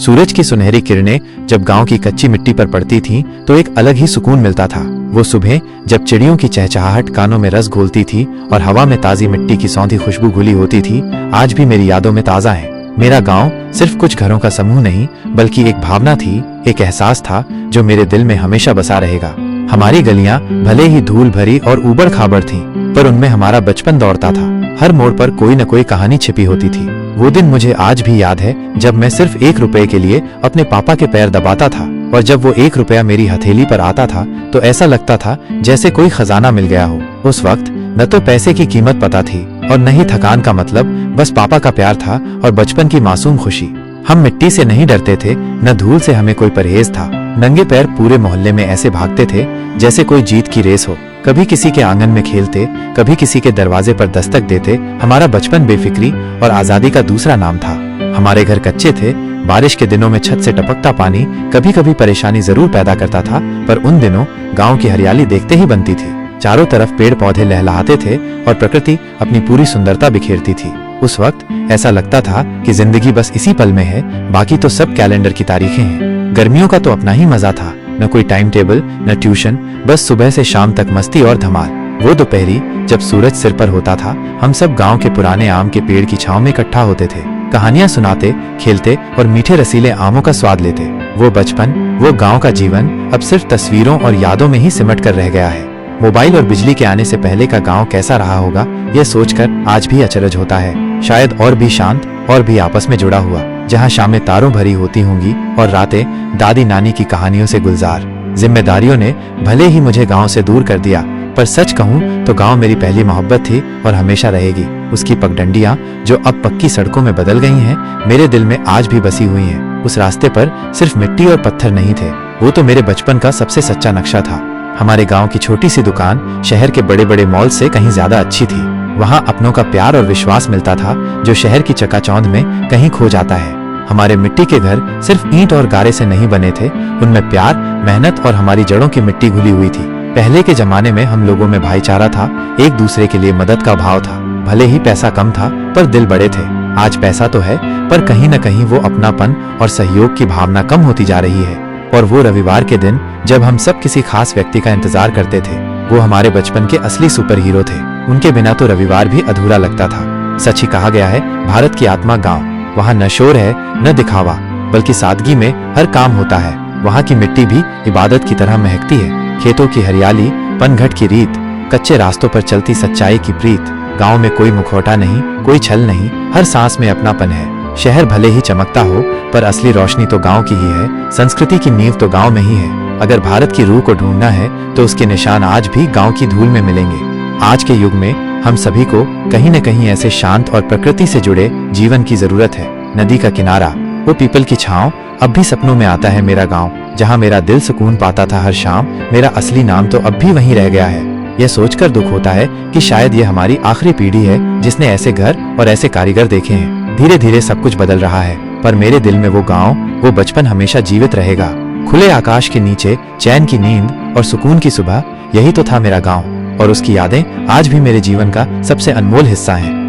सूरज की सुनहरी किरणें जब गांव की कच्ची मिट्टी पर पड़ती थीं, तो एक अलग ही सुकून मिलता था। वो सुबह जब चिड़ियों की चहचहाहट कानों में रस घोलती थी और हवा में ताजी मिट्टी की सौंधी खुशबू घुली होती थी, आज भी मेरी यादों में ताजा है। मेरा गांव सिर्फ कुछ घरों का समूह नहीं, बल्कि एक भावना थी, एक एहसास था जो मेरे दिल में हमेशा बसा रहेगा। हमारी गलियां भले ही धूल भरी और ऊबड़ खाबड़ थीं, पर उनमें हमारा बचपन दौड़ता था। हर मोड़ पर कोई न कोई कहानी छिपी होती थी। वो दिन मुझे आज भी याद है, जब मैं सिर्फ 1 रुपए के लिए अपने पापा के पैर दबाता था, और जब वो 1 रुपया मेरी हथेली पर आता था तो ऐसा लगता था जैसे कोई खजाना मिल गया हो। उस वक्त न तो पैसे की कीमत पता थी और न ही थकान का मतलब, बस पापा का प्यार था और बचपन की मासूम खुशी। हम मिट्टी से नहीं डरते थे, न धूल से हमें कोई परहेज था। नंगे पैर पूरे मोहल्ले में ऐसे भागते थे जैसे कोई जीत की रेस हो। कभी किसी के आंगन में खेलते, कभी किसी के दरवाजे पर दस्तक देते। हमारा बचपन बेफिक्री और आजादी का दूसरा नाम था। हमारे घर कच्चे थे, बारिश के दिनों में छत से टपकता पानी कभी कभी परेशानी जरूर पैदा करता था, पर उन दिनों गांव की हरियाली देखते ही बनती थी। चारों तरफ पेड़ पौधे लहलहाते थे और प्रकृति अपनी पूरी सुंदरता बिखेरती थी। उस वक्त ऐसा लगता था कि जिंदगी बस इसी पल में है, बाकी तो सब कैलेंडर की तारीखें हैं। गर्मियों का तो अपना ही मजा था, न कोई टाइम टेबल, न ट्यूशन, बस सुबह से शाम तक मस्ती और धमाल। वो दोपहरी जब सूरज सिर पर होता था, हम सब गांव के पुराने आम के पेड़ की छांव में इकट्ठा होते थे। कहानियां सुनाते, खेलते और मीठे रसीले आमों का स्वाद लेते। वो बचपन, वो गांव का जीवन अब सिर्फ तस्वीरों और यादों में ही सिमट कर रह गया है। मोबाइल और बिजली के आने से पहले का गांव कैसा रहा होगा, यह सोचकर आज भी अचरज होता है। शायद और भी शांत, और भी आपस में जुड़ा हुआ, जहां शामें तारों भरी होती होंगी और रातें दादी नानी की कहानियों से गुलजार। जिम्मेदारियों ने भले ही मुझे गांव से दूर कर दिया, पर सच कहूं तो गांव मेरी पहली मोहब्बत थी और हमेशा रहेगी। उसकी पगडंडियां जो अब पक्की सड़कों में बदल गई हैं, मेरे दिल में आज भी बसी हुई हैं। उस रास्ते पर सिर्फ मिट्टी और पत्थर नहीं थे, वो तो मेरे बचपन का सबसे सच्चा नक्शा था। हमारे गांव की छोटी सी दुकान शहर के बड़े बड़े मॉल से कहीं ज्यादा अच्छी थी। वहां अपनों का प्यार और विश्वास मिलता था, जो शहर की चकाचौंध में कहीं खो जाता है। हमारे मिट्टी के घर सिर्फ ईंट और गारे से नहीं बने थे, उनमें प्यार, मेहनत और हमारी जड़ों की मिट्टी घुली हुई थी। पहले के जमाने में हम लोगों में भाईचारा था, एक दूसरे के लिए मदद का भाव था। भले ही पैसा कम था, पर दिल बड़े थे। आज पैसा तो है, पर कहीं न कहीं वो अपनापन और सहयोग की भावना कम होती जा रही है। और वो रविवार के दिन जब हम सब किसी खास व्यक्ति का इंतजार करते थे, वो हमारे बचपन के असली सुपर हीरो थे। उनके बिना तो रविवार भी अधूरा लगता था। सच ही कहा गया है, भारत की आत्मा गांव। वहाँ न शोर है, न दिखावा, बल्कि सादगी में हर काम होता है। वहाँ की मिट्टी भी इबादत की तरह महकती है। खेतों की हरियाली, पनघट की रीत, कच्चे रास्तों पर चलती सच्चाई की प्रीत। गांव में कोई मुखौटा नहीं, कोई छल नहीं, हर सांस में अपनापन है। शहर भले ही चमकता हो, पर असली रोशनी तो गांव की ही है। संस्कृति की नींव तो गांव में ही है। अगर भारत की रूह को ढूंढना है, तो उसके निशान आज भी गांव की धूल में मिलेंगे। आज के युग में हम सभी को कहीं न कहीं ऐसे शांत और प्रकृति से जुड़े जीवन की जरूरत है। नदी का किनारा, वो पीपल की छांव, अब भी सपनों में आता है मेरा गांव। जहां मेरा दिल सुकून पाता था हर शाम, मेरा असली नाम तो अब भी वहीं रह गया है। यह सोचकर दुख होता है कि शायद ये हमारी आखिरी पीढ़ी है जिसने ऐसे घर और ऐसे कारीगर देखे हैं। धीरे धीरे सब कुछ बदल रहा है, पर मेरे दिल में वो गांव, वो बचपन हमेशा जीवित रहेगा। खुले आकाश के नीचे चैन की नींद और सुकून की सुबह, यही तो था मेरा गांव। और उसकी यादें आज भी मेरे जीवन का सबसे अनमोल हिस्सा हैं।